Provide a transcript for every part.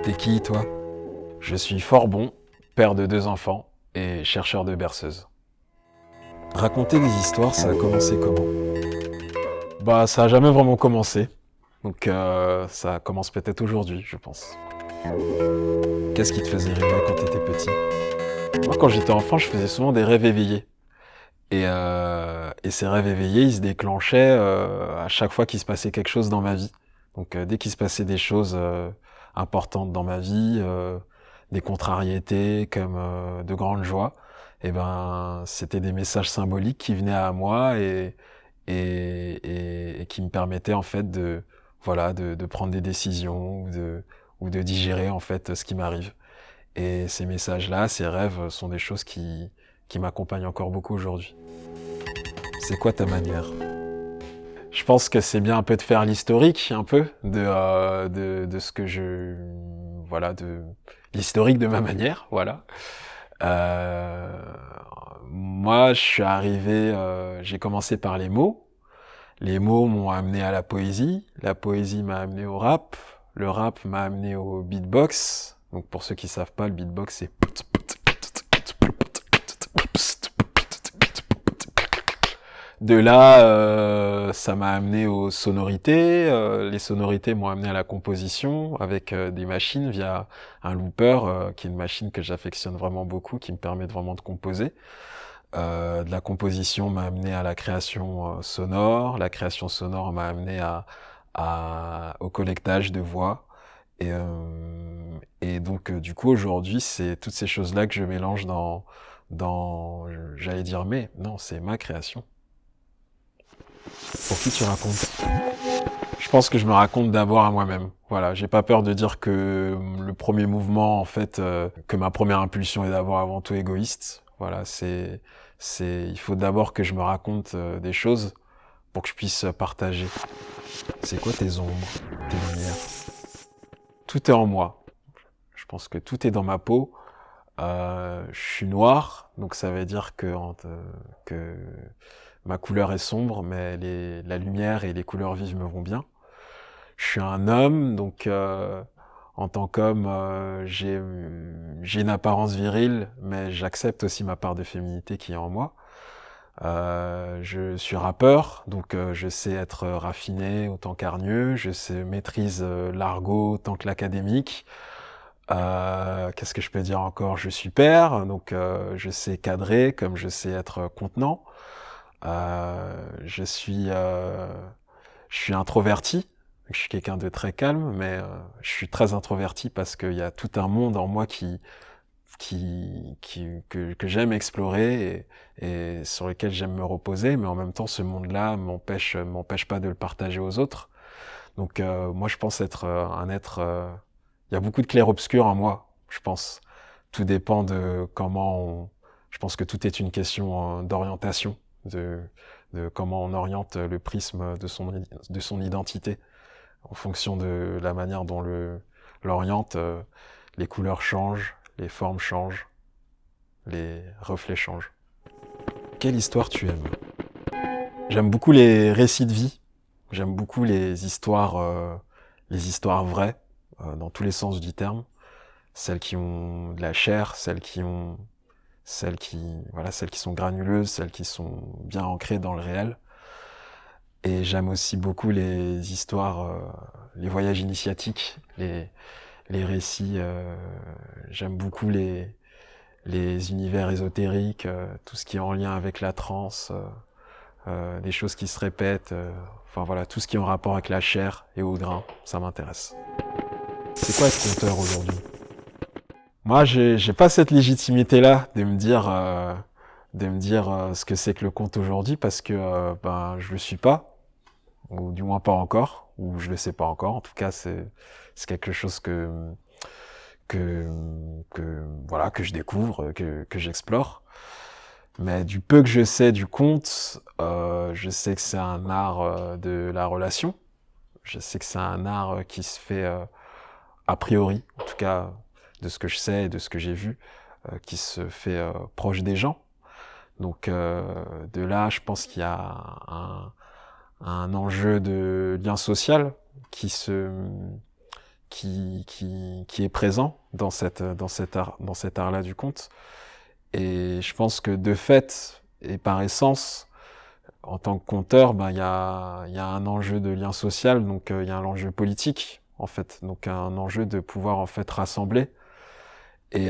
T'es qui, toi? Je suis fort bon, père de 2 enfants et chercheur de berceuses. Raconter des histoires, ça a commencé comment? Bah, ça a jamais vraiment commencé. Donc, ça commence peut-être aujourd'hui, je pense. Qu'est-ce qui te faisait rêver quand t'étais petit? Moi, quand j'étais enfant, je faisais souvent des rêves éveillés. Et ces rêves éveillés, ils se déclenchaient à chaque fois qu'il se passait quelque chose dans ma vie. Donc dès qu'il se passait des choses importantes dans ma vie, des contrariétés comme de grandes joies, et ben c'était des messages symboliques qui venaient à moi et qui me permettaient en fait de voilà de prendre des décisions ou de digérer en fait ce qui m'arrive. Et ces messages-là, ces rêves sont des choses qui m'accompagnent encore beaucoup aujourd'hui. C'est quoi ta manière? Je pense que c'est bien un peu de faire l'historique, un peu, de ce que je... Voilà, de l'historique de ma manière, voilà. Euh, Moi, je suis arrivé, j'ai commencé par les mots. Les mots m'ont amené à la poésie m'a amené au rap, le rap m'a amené au beatbox. Donc pour ceux qui savent pas, le beatbox c'est de là, ça m'a amené aux sonorités. Les sonorités m'ont amené à la composition avec des machines via un looper, qui est une machine que j'affectionne vraiment beaucoup, qui me permet de vraiment de composer. De la composition m'a amené à la création sonore. La création sonore m'a amené au collectage de voix. Et donc, du coup, aujourd'hui, c'est toutes ces choses-là que je mélange j'allais dire, mais non, c'est ma création. Pour qui tu racontes? Je pense que je me raconte d'abord à moi-même. Voilà, j'ai pas peur de dire que le premier mouvement, en fait, que ma première impulsion est d'abord avant tout égoïste. Voilà, il faut d'abord que je me raconte des choses pour que je puisse partager. C'est quoi tes ombres, tes lumières? Tout est en moi. Je pense que tout est dans ma peau. Je suis noir, donc ça veut dire que ma couleur est sombre, mais la lumière et les couleurs vives me vont bien. Je suis un homme, donc en tant qu'homme, j'ai une apparence virile, mais j'accepte aussi ma part de féminité qui est en moi. Je suis rappeur, donc je sais être raffiné autant qu'hargneux, je sais maîtrise l'argot autant que l'académique. Qu'est-ce que je peux dire encore? Je suis père, donc je sais cadrer comme je sais être contenant. Je suis introverti. Je suis quelqu'un de très calme, mais je suis très introverti parce qu'il y a tout un monde en moi que j'aime explorer et sur lequel j'aime me reposer, mais en même temps, ce monde-là m'empêche pas de le partager aux autres. Donc, moi, je pense être un être. Il y a beaucoup de clair-obscur en moi, je pense. Tout dépend de je pense que tout est une question d'orientation, de comment on oriente le prisme de son identité. En fonction de la manière dont l'oriente, les couleurs changent, les formes changent, les reflets changent. Quelle histoire tu aimes? J'aime beaucoup les récits de vie. J'aime beaucoup les histoires vraies, dans tous les sens du terme. Celles qui ont de la chair, celles qui sont granuleuses, celles qui sont bien ancrées dans le réel. Et j'aime aussi beaucoup les histoires, les voyages initiatiques, les récits. J'aime beaucoup les univers ésotériques, tout ce qui est en lien avec la transe, les choses qui se répètent. Enfin voilà, tout ce qui est en rapport avec la chair et au grain, ça m'intéresse. C'est quoi être conteur aujourd'hui? Moi, j'ai pas cette légitimité-là de me dire ce que c'est que le conte aujourd'hui parce que ben je le suis pas, ou du moins pas encore, ou je le sais pas encore. En tout cas, c'est quelque chose que voilà que je découvre, que j'explore. Mais du peu que je sais du conte, je sais que c'est un art de la relation. Je sais que c'est un art qui se fait a priori, en tout cas de ce que je sais et de ce que j'ai vu, qui se fait proche des gens. Donc de là, je pense qu'il y a un enjeu de lien social qui est présent dans cet art-là du conte. Et je pense que de fait et par essence, en tant que conteur, il y a un enjeu de lien social, donc il y a un enjeu politique en fait, donc un enjeu de pouvoir en fait rassembler. Et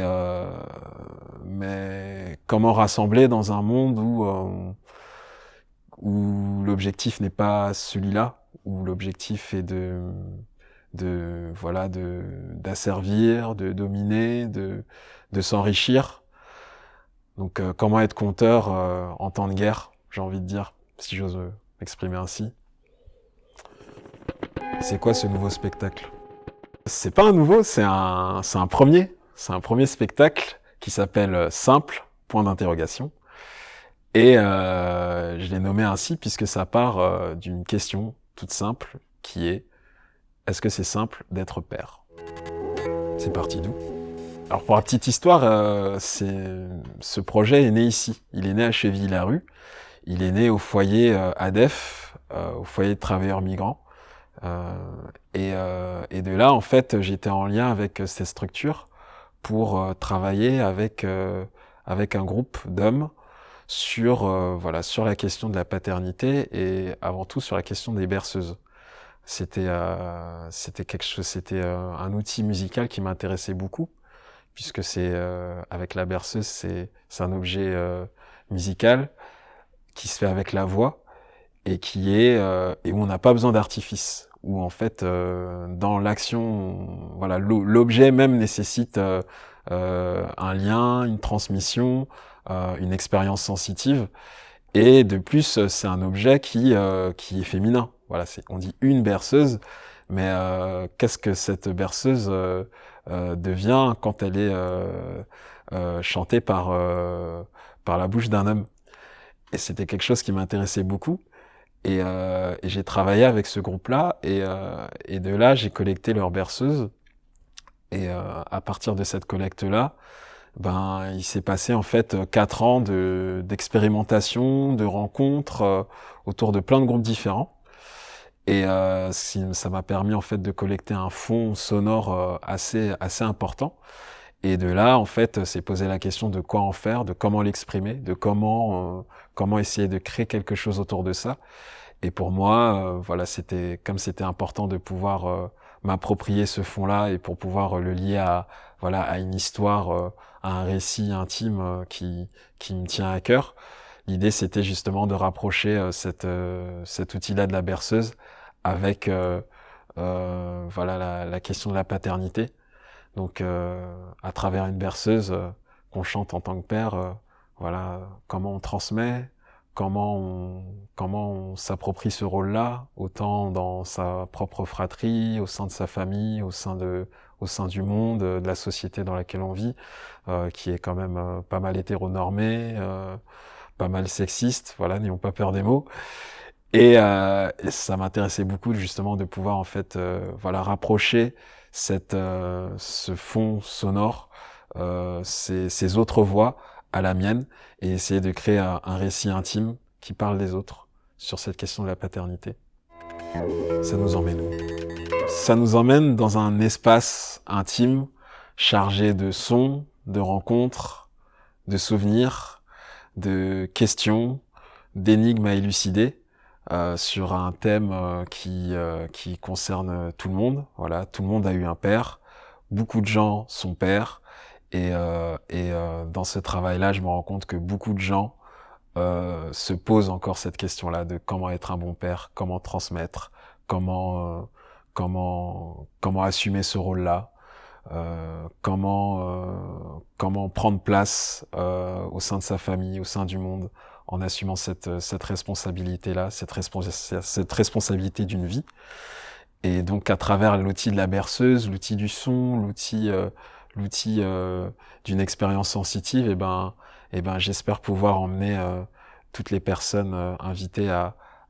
mais comment rassembler dans un monde où l'objectif n'est pas celui-là, où l'objectif est d'asservir, de dominer, de s'enrichir. Donc comment être conteur en temps de guerre, j'ai envie de dire, si j'ose m'exprimer ainsi. C'est quoi ce nouveau spectacle? C'est pas un nouveau, c'est un premier. C'est un premier spectacle qui s'appelle Simple, point d'interrogation. Et je l'ai nommé ainsi puisque ça part d'une question toute simple qui est: est-ce que c'est simple d'être père? C'est parti d'où? Alors pour la petite histoire, ce projet est né ici. Il est né à Chevilly-Larue. Il est né au foyer ADEF, au foyer de travailleurs migrants. Et de là, en fait, j'étais en lien avec cette structure pour travailler avec un groupe d'hommes sur la question de la paternité et avant tout sur la question des berceuses. C'était un outil musical qui m'intéressait beaucoup puisque c'est avec la berceuse, c'est un objet musical qui se fait avec la voix et et où on n'a pas besoin d'artifice, où en fait dans l'action, l'objet même nécessite un lien, une transmission, une expérience sensitive, et de plus c'est un objet qui est féminin. Voilà, on dit une berceuse, mais qu'est-ce que cette berceuse devient quand elle est chantée par la bouche d'un homme? Et c'était quelque chose qui m'intéressait beaucoup. Et j'ai travaillé avec ce groupe-là, et de là, j'ai collecté leurs berceuses. Et à partir de cette collecte-là, il s'est passé en fait 4 ans d'expérimentation, de rencontres autour de plein de groupes différents. Et ça m'a permis en fait de collecter un fond sonore assez important. Et de là, en fait, c'est posé la question de quoi en faire, de comment l'exprimer, de comment essayer de créer quelque chose autour de ça. Et pour moi, c'était important de pouvoir m'approprier ce fond-là et pour pouvoir le lier à une histoire, à un récit intime qui me tient à cœur. L'idée, c'était justement de rapprocher cet outil-là de la berceuse avec la question de la paternité. Donc, à travers une berceuse qu'on chante en tant que père, comment on transmet, comment on s'approprie ce rôle-là, autant dans sa propre fratrie, au sein de sa famille, au sein du monde, de la société dans laquelle on vit, qui est quand même pas mal hétéronormée, pas mal sexiste, n'ayons pas peur des mots. Et ça m'intéressait beaucoup justement de pouvoir en fait rapprocher ce fond sonore, ces autres voix à la mienne, et essayer de créer un récit intime qui parle des autres sur cette question de la paternité. Ça nous emmène où? Ça nous emmène dans un espace intime, chargé de sons, de rencontres, de souvenirs, de questions, d'énigmes à élucider, sur un thème qui concerne tout le monde. Voilà, tout le monde a eu un père, beaucoup de gens sont pères, et dans ce travail-là, je me rends compte que beaucoup de gens se posent encore cette question-là de comment être un bon père, comment transmettre, comment assumer ce rôle-là, comment prendre place au sein de sa famille, au sein du monde, en assumant cette responsabilité-là, cette responsabilité d'une vie. Et donc à travers l'outil de la berceuse, l'outil du son, l'outil d'une expérience sensitive, j'espère pouvoir emmener toutes les personnes invitées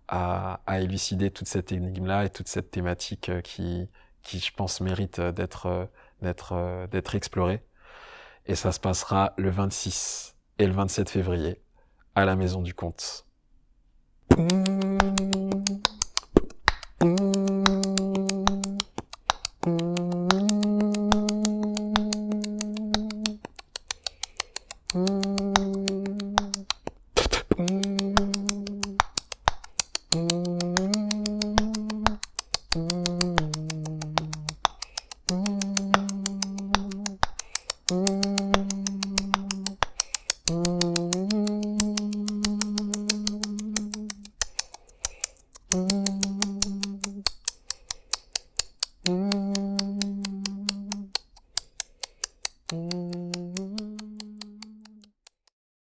à élucider toute cette énigme-là et toute cette thématique qui je pense mérite d'être explorée. Et ça se passera le 26 et le 27 février à la Maison du Conte.